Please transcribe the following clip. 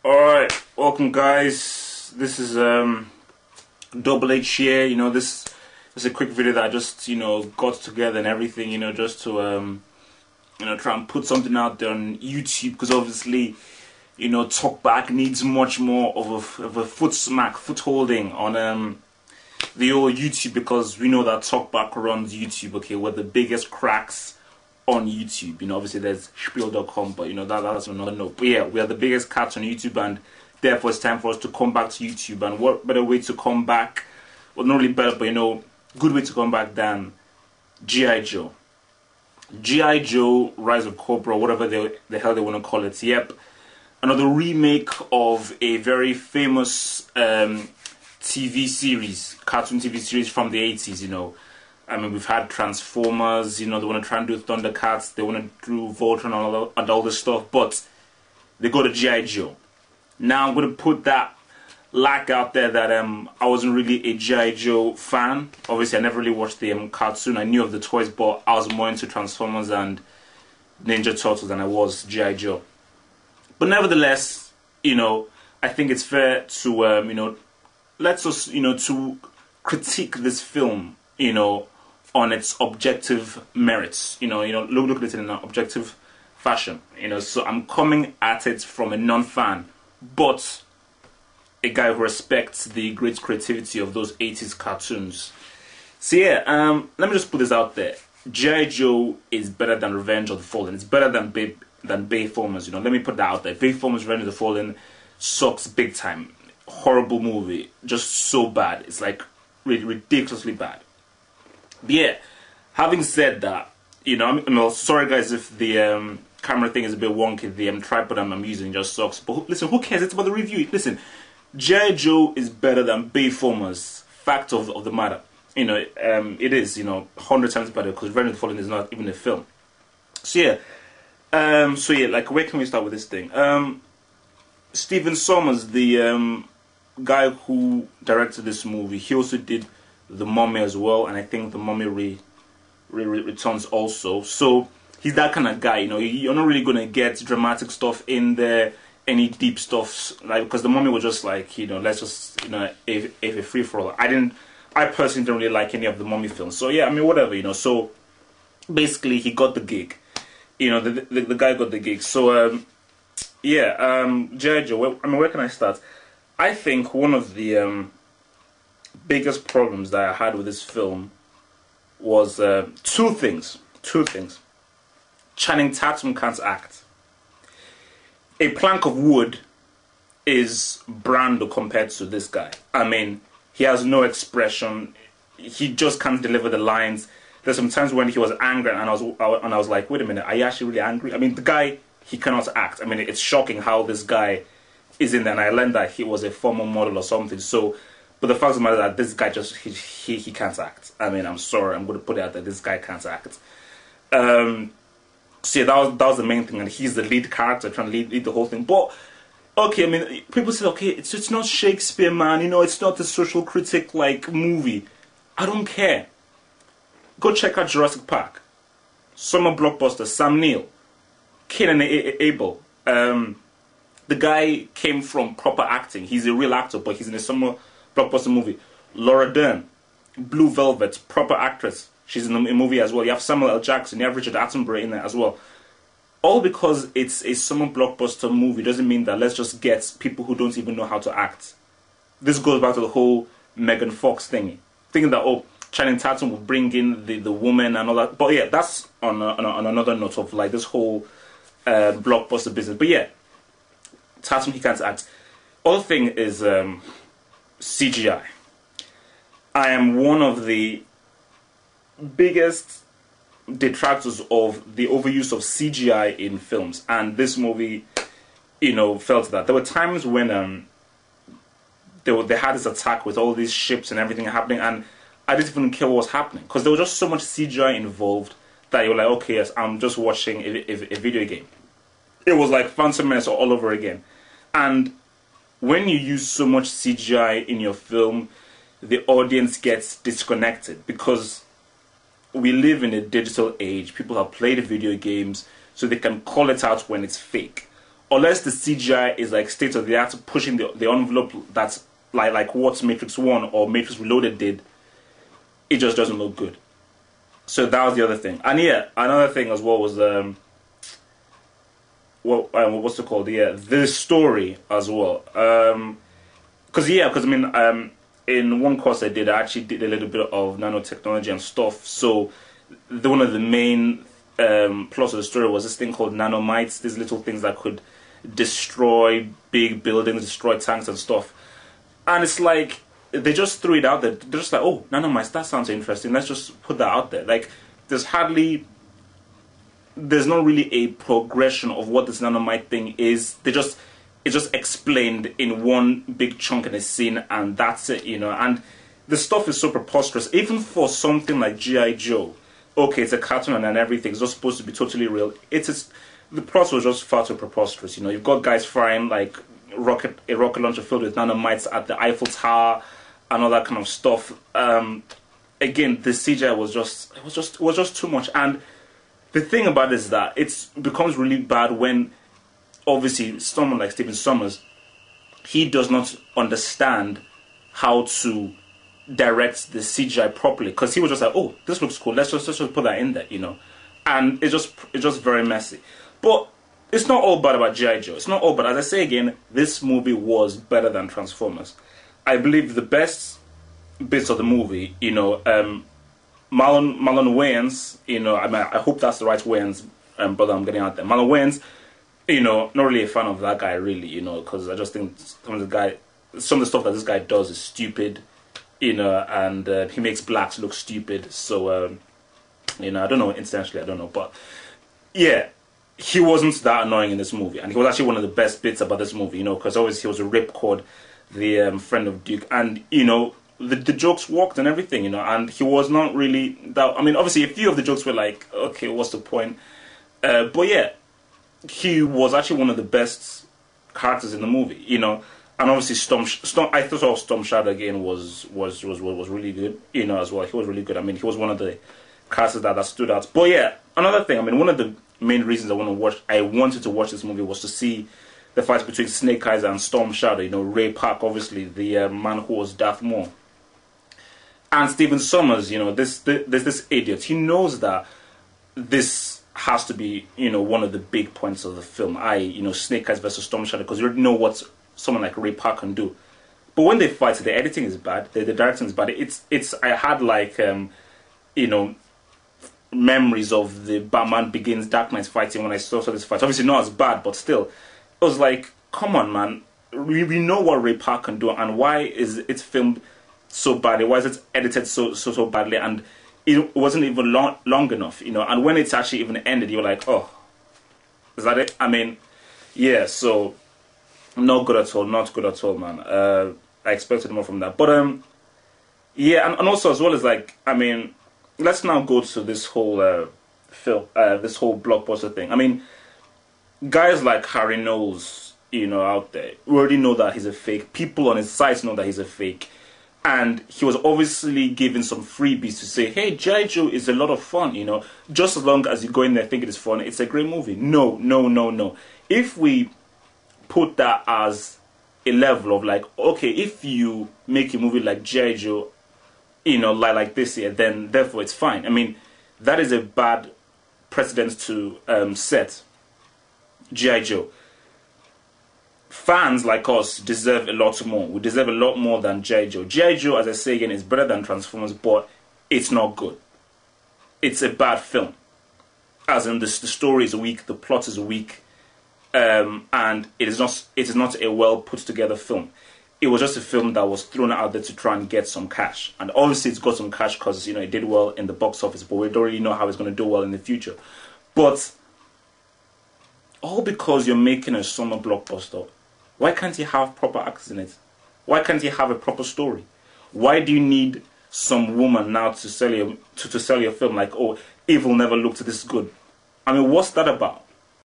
Alright, welcome guys. This is Double H here. This is a quick video that I just got together and everything, just to try and put something out there on YouTube, because obviously Talkback needs much more of a footholding on the old YouTube, because we know that Talkback runs YouTube. Okay, we're the biggest cracks on YouTube. Obviously there's spiel.com, but that's another note. But yeah, we are the biggest cats on YouTube, and therefore it's time for us to come back to YouTube. And what better way to come back, well, not really better, but good way to come back than G.I. Joe. G.I. Joe Rise of Cobra, whatever the hell they want to call it. Yep, another remake of a very famous TV series, cartoon TV series from the 80s. I mean, we've had Transformers, they want to try and do Thundercats, they want to do Voltron and all this stuff, but they go to G.I. Joe. Now I'm going to put that lack out there that I wasn't really a G.I. Joe fan. Obviously, I never really watched the cartoon. I knew of the toys, but I was more into Transformers and Ninja Turtles than I was G.I. Joe. But nevertheless, I think it's fair to, let's us, to critique this film, on its objective merits, look at it in an objective fashion, so I'm coming at it from a non-fan, but a guy who respects the great creativity of those 80s cartoons. So yeah, let me just put this out there. G.I. Joe is better than Revenge of the Fallen. It's better than Bayformers, let me put that out there. Bayformers Revenge of the Fallen sucks big time. Horrible movie, just so bad. It's like ridiculously bad. But yeah, having said that, I'm sorry guys if the camera thing is a bit wonky. The tripod I'm using just sucks. But listen, who cares? It's about the review. Listen, G.I. Joe is better than Bayformers. Fact of the matter. It is, 100 times better, because Revenge of the Fallen is not even a film. So yeah, like, where can we start with this thing? Stephen Sommers, the guy who directed this movie, he also did The Mummy as well, and I think The Mummy returns also. So he's that kind of guy, you're not really gonna get dramatic stuff in there, any deep stuff, like, because The Mummy was just like, let's just a free for all. I personally don't really like any of the Mummy films. So yeah, I mean, whatever, So basically, he got the gig. The guy got the gig. So yeah, G.I. Joe. Where can I start? I think one of the biggest problems that I had with this film was two things. Channing Tatum can't act. A plank of wood is Brando compared to this guy. I mean, he has no expression. He just can't deliver the lines. There's some times when he was angry, and I was like, wait a minute, are you actually really angry? I mean, the guy, he cannot act. I mean, it's shocking how this guy is in there, and I learned that he was a former model or something. So, but the fact of the matter is that this guy just he can't act. I mean, I'm sorry, I'm going to put it out there. This guy can't act. So yeah, that was the main thing, and he's the lead character, trying to lead the whole thing. But okay, I mean, people say, okay, it's not Shakespeare, man. It's not a social critic like movie. I don't care. Go check out Jurassic Park, summer blockbuster. Sam Neill, Cain and Abel. The guy came from proper acting. He's a real actor, but he's in a summer blockbuster movie. Laura Dern, Blue Velvet, proper actress. She's in a movie as well. You have Samuel L. Jackson, you have Richard Attenborough in there as well. All because it's a summer blockbuster movie doesn't mean that let's just get people who don't even know how to act. This goes back to the whole Megan Fox thingy. Thinking that, oh, Channing Tatum will bring in the woman and all that. But yeah, that's on another note of like this whole blockbuster business. But yeah, Tatum, he can't act. Other thing is CGI. I am one of the biggest detractors of the overuse of CGI in films, and this movie, felt that. There were times when they had this attack with all these ships and everything happening, and I didn't even care what was happening, because there was just so much CGI involved that you're like, okay, yes, I'm just watching a video game. It was like Phantom Menace all over again. And when you use so much CGI in your film, the audience gets disconnected, because we live in a digital age. People have played video games, so they can call it out when it's fake. unless the CGI is like state of the art, pushing the envelope that's like what Matrix 1 or Matrix Reloaded did, it just doesn't look good. So that was the other thing. And yeah, another thing as well was what's it called? Yeah, the story as well. Because I mean, in one course I actually did a little bit of nanotechnology and stuff. So one of the main plots of the story was this thing called nanomites. These little things that could destroy big buildings, destroy tanks and stuff. And it's like they just threw it out there. They're just like, oh, nanomites, that sounds interesting. Let's just put that out there. Like there's not really a progression of what this nanomite thing is. It's just explained in one big chunk in a scene, and that's it, you know. And the stuff is so preposterous, even for something like G.I. Joe. Okay, it's a cartoon and everything. It's not supposed to be totally real. The plot was just far too preposterous, you know. You've got guys firing like a rocket launcher filled with nanomites at the Eiffel Tower and all that kind of stuff. Again, the CGI was just too much. And the thing about it is that it becomes really bad when, obviously, someone like Stephen Sommers, he does not understand how to direct the CGI properly, because he was just like, oh, this looks cool, let's just put that in there, you know. And it's just very messy. But it's not all bad about G.I. Joe. It's not all bad. As I say again, this movie was better than Transformers. I believe the best bits of the movie, you know, Marlon Wayans, you know, I mean, I hope that's the right Wayans brother I'm getting out there. Marlon Wayans, you know, not really a fan of that guy, really, you know, because I just think some of the stuff that this guy does is stupid, you know, and he makes blacks look stupid. So, you know, I don't know, incidentally, I don't know, but yeah, he wasn't that annoying in this movie, and he was actually one of the best bits about this movie, you know, because obviously he was a ripcord, the friend of Duke, and you know, the jokes worked and everything, you know, and he was not really that. I mean, obviously, a few of the jokes were like, okay, what's the point? But yeah, he was actually one of the best characters in the movie, you know. And obviously, I thought Storm Shadow again was really good, you know, as well. He was really good. I mean, he was one of the characters that stood out. But yeah, another thing. I mean, one of the main reasons I wanted to watch this movie was to see the fight between Snake Eyes and Storm Shadow. You know, Ray Park, obviously the man who was Darth Maul, and Stephen Sommers. You know, there's this idiot. He knows that this has to be, you know, one of the big points of the film. You know, Snake Eyes versus Storm Shadow, because you already know what someone like Ray Park can do. But when they fight, the editing is bad, the directing is bad. I had like you know, memories of the Batman Begins Dark Knight fighting when I saw this fight. Obviously not as bad, but still, it was like, come on, man. We know what Ray Park can do, and why is it filmed so badly? Why is it edited so badly? And it wasn't even long enough, you know. And when it's actually even ended, you're like, oh, is that it? I mean, yeah. So not good at all. Not good at all, man. I expected more from that, but yeah, and also as well as like, I mean, let's now go to this whole film, this whole blockbuster thing. I mean, guys like Harry Knowles, you know, out there, we already know that he's a fake. People on his sites know that he's a fake. And he was obviously given some freebies to say, hey, G.I. Joe is a lot of fun, you know. Just as long as you go in there thinking it's fun, it's a great movie. No. If we put that as a level of like, okay, if you make a movie like G.I. Joe, you know, like this here, then therefore it's fine. I mean, that is a bad precedent to set. G.I. Joe. Fans like us deserve a lot more. We deserve a lot more than G.I. Joe. G.I. Joe, as I say again, is better than Transformers, but it's not good. It's a bad film. As in, the story is weak, the plot is weak, and it is not a well put together film. It was just a film that was thrown out there to try and get some cash. And obviously it's got some cash because, you know, it did well in the box office, but we don't really know how it's going to do well in the future. But all because you're making a summer blockbuster. Why can't you have proper actors in it? Why can't you have a proper story? Why do you need some woman now to sell your film like, oh, evil never looked this good? I mean, what's that about?